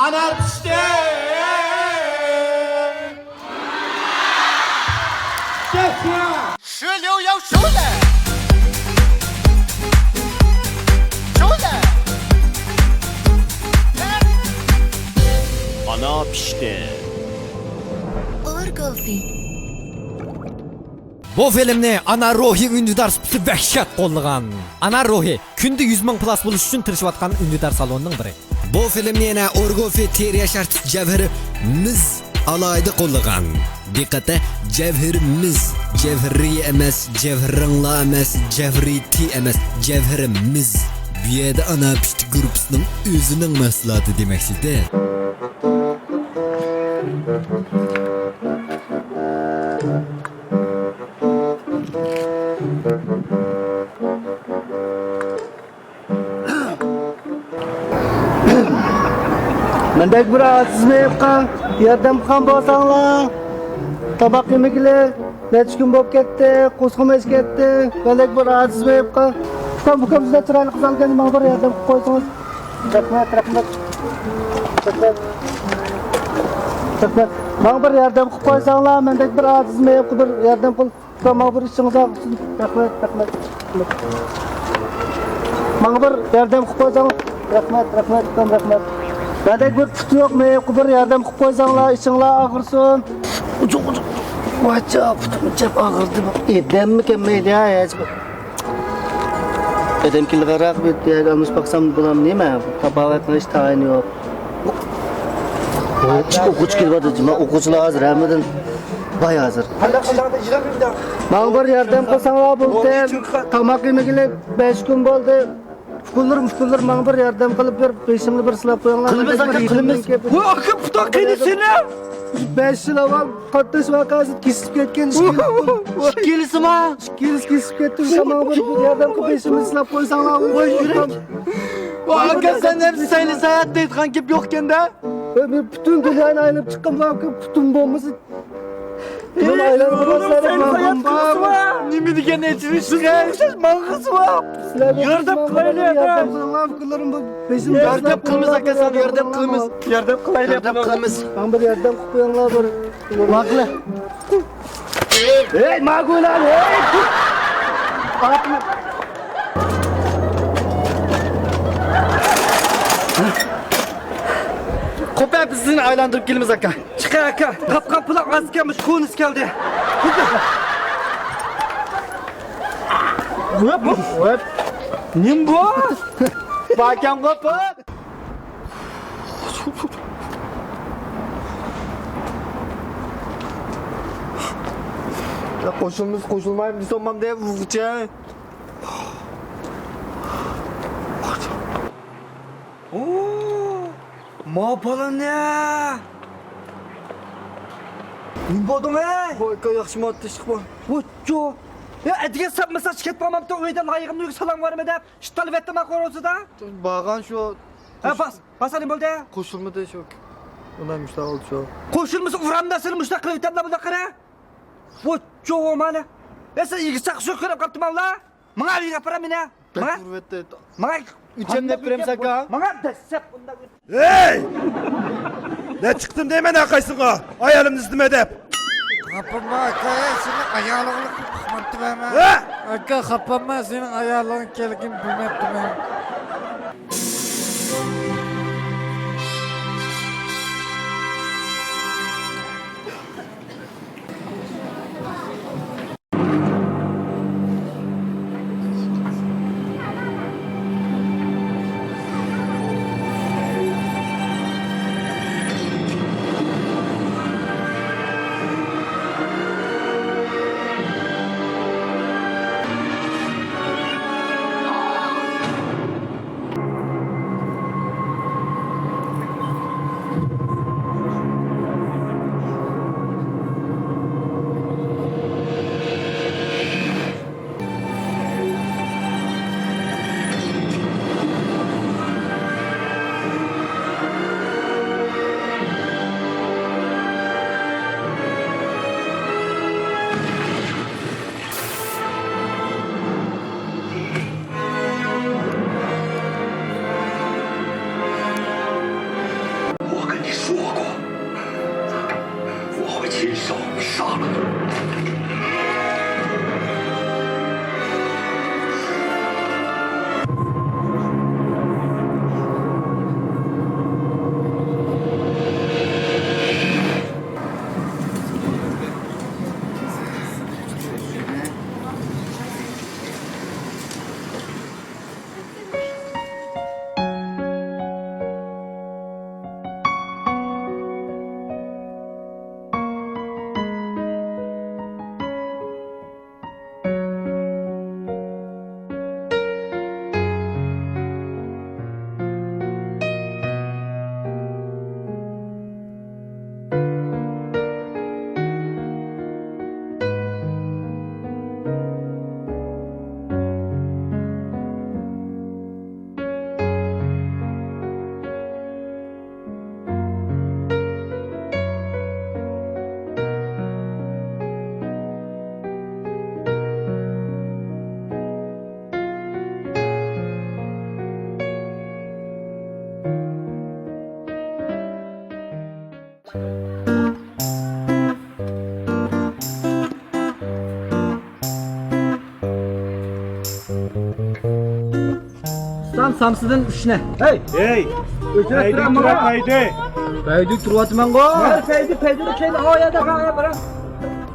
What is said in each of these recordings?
Anar pişti.石榴要熟了，熟了。Ana pişti. Orgofi. Bu filmni Ana Rohi ündüdar süpsü vəhşət qollagan. Ana Rohi kündü 100 000 plus buluş üçün tırışıvatqan ündüdar salonunun biri. Bu filmni yana Orgofi teriya şart cevheri miz alaydı qollagan. Diqqətə cevherimiz, cevheri emas, cevherinla emas, cevhriti emas, cevherimiz. Bu yerdə Ana pişti qrupsunun özünün məhsulatı deməkdir. Mendek biraz mevka, yardım kan bolsanglar. Tabak yemekler, neç gün bop ketdi, kuskumeş ketdi. Mendek biraz mevka. Bu kamızda çıraylı kızal geldi, bana bir yardım koysanız. Rahmet. Bana bir yardım koysanlar, mendek biraz mevka bir yardım kıl. Bana bir işiniz ağzısın. Rahmet. Bana bir yardım koysanlar. Rahmet. Mendek bir tutu yok mevka bir yardım koysanlar, işinler ağırsın. Ucuk. Vacap, ucap ağırdı bak. Edem mi kemmeydi ya? Edem kilgarak bir diye almış baksam bulam değil mi? Tabavatına hiç tayini yok. Okuç kilgadı cima, okuçlar hazır hemen bay hazır. Bana bir yardım kılsanlar bu tem, tamak yemekle 5 gün oldu. Şükürler bana bir yardım kılıp bir peşimli bir silap koyanlar. Kılımız. Bu akıp tutakini seni. 5 yıl avval kardeş vakası kesip ketken şikilisi mi? Şikilisi kesip kettim ama bir yerden peşimi silap koysanlar. Oy yürek. Bu akıl sen hepsi sayılı seyahatte etkan gibi yokken de. Bütün dünyayı aylanıp çıkkın vakı bütün bombası. Bunun aylanıp basarım bomba. Nimi diken etmiş. Siz mangısı var. Yardım kılayla yardım. Lafkılarım bu peşim. Yardım kılmız akasan yardım kılmız. Yardım kılayla kılmız. Ben bir yardım kuyanlar var. Vaklı. Hey magulan hey. Atma. Kopya bizini aylandırıp gelimiz aka. Çıkar aka. Kapkan plak az gelmiş. Kuğunuz geldi. Hop. Nim bu? Bakam kapat. Ya koşulmayayım bir sonmam diye vuracağım. Ma yapalım ne? Nim bodun he? Boyka yaxşı mı atışık bu? Boço. Ya etken sapmasa şirket bağmam da öyden ayığımda yükselan var mı da? Şu talep ettim akorozu da? Bağan şu... Bas alayım bolda ya? Koşulmadı şu... Ondan müştah oldu şu... Koşulması uğramdasın müştah kılıvetten da bu da kara? Boço o mani. Ben sana ilgisak şu kırıp kaptım Allah. Bana bir yaparım yine. Bana? Bana... Üçem ne pürem saka? Bana desep bunda... Hey! Ne çıktın deme ne kaysın ha? Ayarım dizdim edep. Kapama akaya senin ayarlığını kıpmattım hemen. Ha? Aka kapama senin ayarlığını kelgin bilmettim hemen. Atam samsidan 3 ne? Hey. O'chirib Haydi turaman. turak haydi. Paydi turyapman-ku. Paydi keyin oyada qara.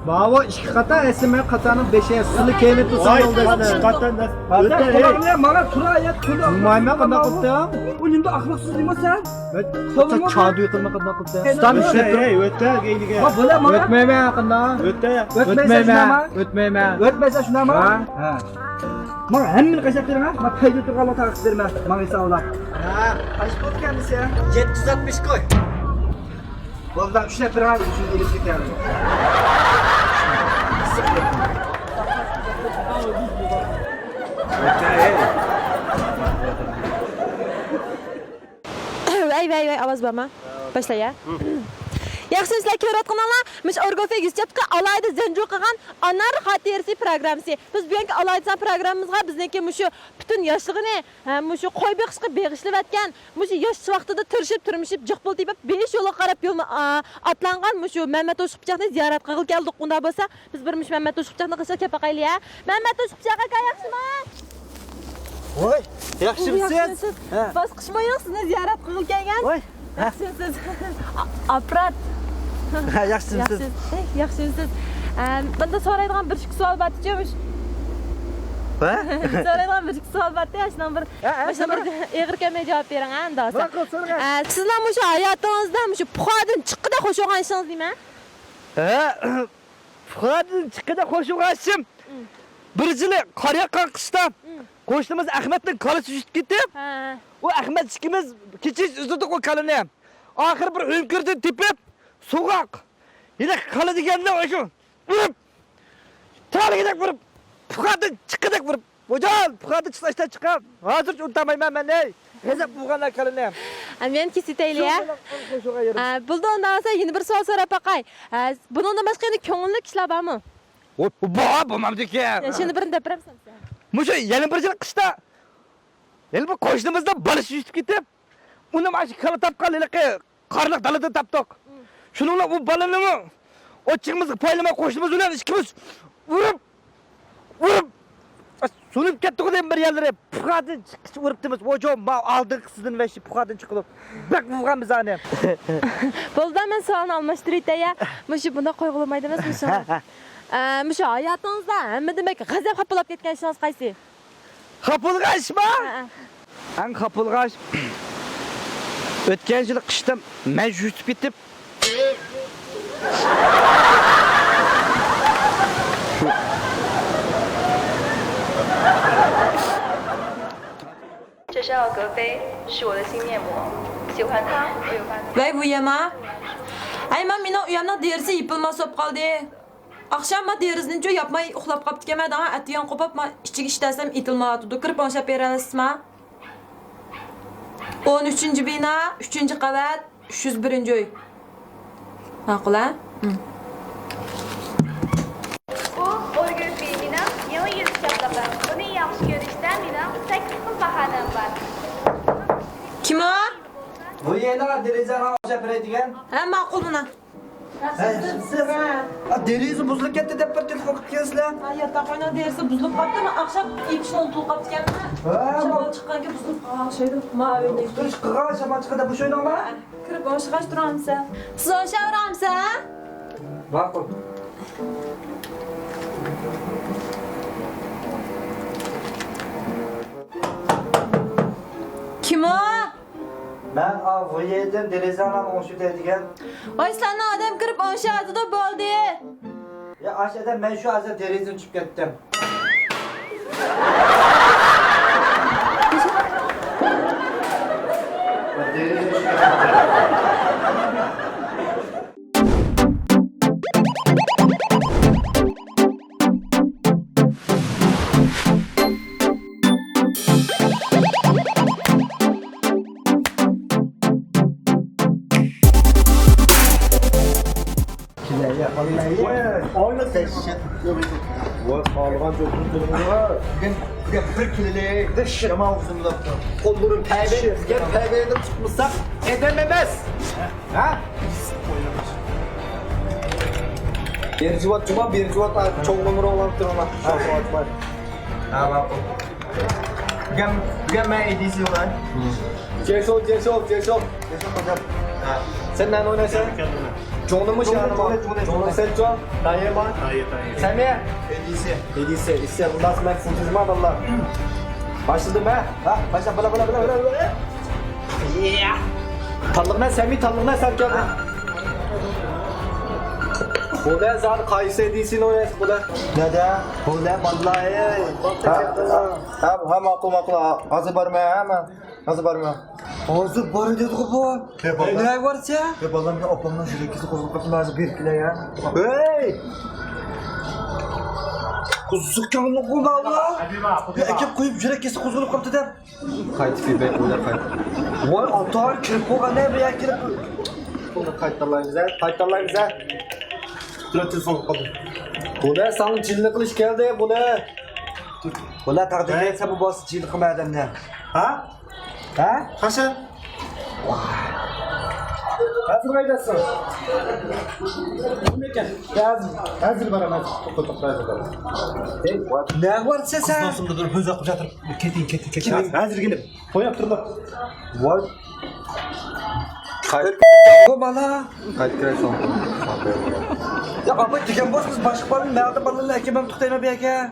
Bavo 2 qata, esma qatani 5 sizli keyin tursan Vay oldasizlar. çıkartan da. Hozir qulog'ingga mana turayat qulog. Bilmayman qanday qilibdi. U endi axloqsiz emassan? Chadu qilma qanday qilibdi. Ustam ishlab tur. Hey ötte geylige. Ha bo'la mana. O'tmayman qanday. Ötte. O'tmayman. O'tmasa shunami? Ha. Mana hammani qashab beraman. Men payda turgan taqib beraman. Mana esa ular. Ha, qash bo'lgan sen? 760 qo'y. Bo'ldan ushlab beraman, shuni elib ketaman. Vay ovoz bormi? Boshla ya. Yaxshi sizlar ko'rayotganlar, mish Orgofe Gizchapka alayda zanjir qilgan anar xotirasi programmasi. Biz bu yerga alayda programmamizga bizniki mushu butun yoshligini, mushu qo'y beqishga beg'ishlayotgan, mushu yosh vaqtida tirishib turmishib, jiqbul tepib 5 yo'lga qarab yo'l atlangan mushu Mehmet O'shqipchaqni ziyorat qilib keldik. Unda bo'lsa, biz bir mush Mehmet O'shqipchaqni qilsak kepaqayli ya. Mehmet O'shqipchaq aka yaxshimi? Voy, yaxshimisiz? Bosqishmoyoq sizni ziyorat qilib kelgan. Voy, yaxshimisiz? Apparat. yaxshimisiz? Yaxshimisiz. Bunda so'raydigan bir savol bor edi-chi. Ha? So'raydigan bir savol bor edi, shundan bir eg'ir kelmay javob bering, ha, ndosa. Sizlar mushu hayotingizda mushu puxodan chiqqida xo'sh o'qigan ishingiz nima? Fuqarodan chiqida qo'shiq aytishim. Bir yili qariya qaqishda qo'shnimiz Ahmadning kalisi tushib ketib, u Ahmad ikkimiz kechish uzirdik o kalini. Oxir bir o'nkirdi tepib, so'g'oq. Yana qala deganda o'sha. Urib. Tarigidak urib. Fuqarodan chiqidak urib. O'jan, fuqarodan chiqishdan chiqib. Hozircha unutamayman men, ey. G'azab bo'lganlar kalini. Men kesitayli ya. Bulda undan olsa yeni bir savol so'rab baqay. Bundan boshqa yana ko'ngilli kishilar bormi? Bo'lmamdiki. Shuni birini gapiramisan sen. Mushu yana bir yil qishda yana bir qo'shnimizda balish yutib ketib, uni mana shu kala tapqanligi qarliq dalada tapdik. Shuning bilan u balani ochig'imiz poylama qo'shnimiz bilan ikkimiz urib sunib ketdik deb bir yerlari puxadan chiqish uribdimiz. O'jo ma oldingi sizdan va shu puxadan chiqib bak bo'lganmiz ani. Bo'ldi, men savolni almashtirayda ya. Mushu bunda qo'yg'ilmaydi emasmi? Mushu hayotingizda hamma demak g'azab xapalab ketgan ishingiz qaysi? Xapulg'ashmi? Ang xapulg'ash. O'tgan yil qishda men yutib ketib这是奥格菲，是我的新面膜，喜欢它，我有发现。 Vay bu yema. Ay men meni uyamda derisi yipilmas bo'lib qoldi. Akşam ma derisini joy yapmay uxlab qolib ketgan daha atiyan qopib ma ichiga ishtasam itilmayotdi. Kirib o'shab berasizmi? 13-bino, 3-qavat, 301-uy. Ma'qul-a? Bu Orgofe mening yangi yil chaqlabim. Buni yaxshi ko'rishdan mening 8 xil bahonam bor. Kim o? bu yerda derazani ochib beradigan. Ha, ma'qul buna. Derizi buzilib ketdi deb bir telefon qilib kelsizlar. Ha, yotoqxona derisi buzilib qolibdimi? Akşam ipishni unutib qolibganmi? Shamol chiqqanga buzilib qolishaydi. Ma'lum. Turish qirg'oq shamol chiqadi bu sho'ynoqlar. Kirib o'shig'ash turamsan. Siz o'shavramsan? Ma'qul. Kim o? Ben bu yerden derazani ochib beradigan. Voy, sana odam kirib o'shadida bo'ldi. Ya aşağıda ben şu hazır derazani uchib ketdim. Vay sağlığa götürdüm ya. Bugün 40 kiloli dış yama uzunluğunda. Kollarım tevbe'den çıkmışsak edememez. Ha? Bir civat cuma, bir civat çok numara olan durma. Ha, bak. Bugün ben edisi yok lan. Cesop hocam. Sen ne oynuyorsun? John'u mu çağırma? John'u sen John. Dayı mı? Dayı. Sen mi? Edisi. İşte bundan sonra ben futbolcuyum Allah. Başladım ha. Ha, başla bala. Yeah. Tanrım sen mi? Sen gel. Bu da zaten kayısı edilsin o ne bu da? Ne de? Bu da vallahi. Hem makul hazır barma hemen. Hazır barma. Hazır barı dedik bu. Ne varsa? Ya balım da opamdan şöyle kızı kozuk kapılar bir kilo ya. Hey! Kuzuk canlı bu valla. Ya ekip koyup jürek kesi kuzulup kaptı der. Kayıt feedback bu da kayıt. Vay atar kirip bu ne bir ya kirip. Bunu kayıtlarlayımıza. Dur telefon kapadı. Bu ne sana cilini kılıç geldi bu ne? Valla takdir etse bu boss cilini kılmadan ne? Ha? Kaçın? Hazır kaydasın. Hazır bana hazır. Ne varsa sen? Nasıl dur hızlı kucatır. Ketin. Hazır gelip. Koyup durma. Vay. Kayıt. Bu bala. Kayıt kreson. Ya abi diken boş biz başka balın nerede balınla ekibim tutayım bir eke.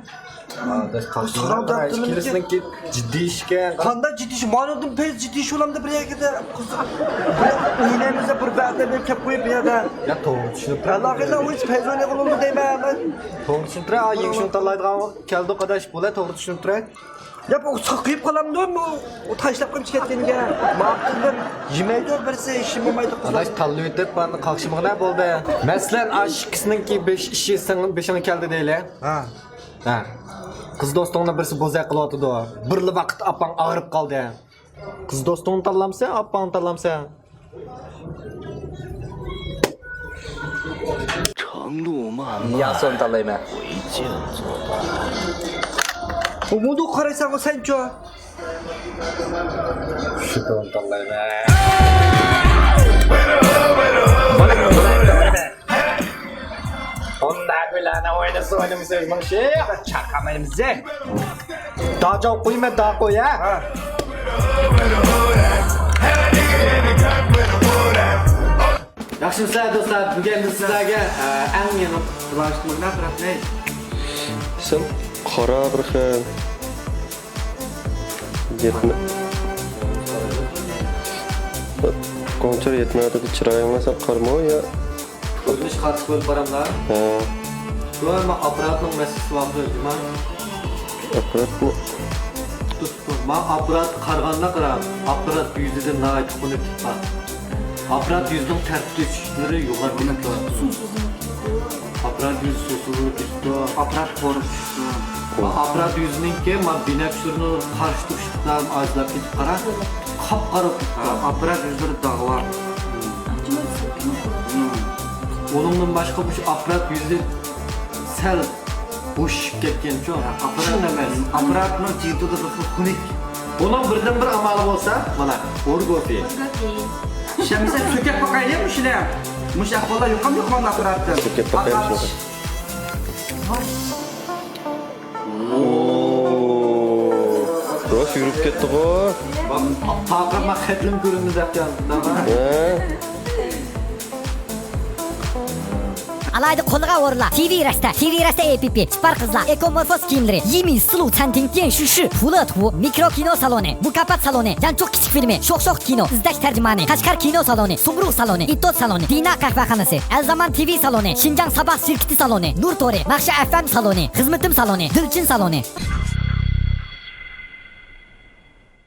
Adaş kalsın. İşkilisinin ki ciddi işken. Kanda ciddi iş. Manodum pez ciddi iş olamda bir eke de. İğnemize bir bende bir kep koyup ya da. Ya toğun düşünüp. Allah'ıyla o hiç pez öyle bulundu deyme hemen. Toğun düşünüp tura. Yeng şunu talaydıgan keldi o kadar iş bula toğun düşünüp tura. Ya bu sıkıyıp kalam değil mi? O taşlap koyup çıkarttığını gel. Mağdurlar yemeği de verse işim olmaydı. Adaş tallı ötüp bana kalkışmak ne oldu ya? Mesela aşkısının ki 5 işi senin 5'ini keldi değil ha? Ha. Kız dostluğuna birisi bozay kılıvatıdı o. Birli vakit apan ağırıp kaldı ya. Kız dostluğunu tallamsa, apan tallamsa. Ya son tallayım ha. Umudu karaysan o sen ço. Şu son tallayım ha. Onda gülane oynası oynamışsın bana şey. Çakamayım bize. Daha çok koyma daha koy ya. Yaxshi sizlar do'stlar, bugun biz sizlarga eng yeni plashtimlar taraf ne? Sen qora bir xil yetme. Konser yetmedi chiroyingga sen qarmo ya. Ko'rinish qarshi bo'lib boramlar. Ha, Shu ham apparatning masalasi bor, apparat bu. Men apparat qarg'anda qarab, apparat yuzidan nayt qo'nib chiqqan. Apparat yüzünün tertipli düşüşleri yukarı gitti. Apparat yüzü susuzluğu düştü. Apparat korup düştü. Apparat yüzünün ki binekşürünü karşı düştükten azlap gidip kara. Kapkara tuttu. Apparat yüzleri dağlar. Onunla başka bu apparat yüzü sel boş ketken çok. Apparat demez. Apparatın cildi de kunik. Onun birden bir amalı olsa bana orgofi. Şemse sökep bakayım mı şile? Muşak kola yok mu aparatta? Sökep bakayım şöyle. Roş yürüp gitti bu. Takırma xetlim göründü zaten. Alayda qo'liga o'rla. TV Rasta app, Spar qizlar, ekomorfoz kiyimlari, Yimi, Sulu, Chanting, Gen, Shushi, Fulat, mikro kino saloni, Mukapat saloni, Janchoq kichik filmi, Sho'x kino, Izdash tarjimani, Qashqar kino saloni, Sumruq saloni, Itot saloni, Dina qahvaxonasi, Alzaman TV saloni, Shinjang Sabah sirkiti saloni, Nur Tori, Maxshi FM saloni, Xizmatim saloni, Dilchin saloni.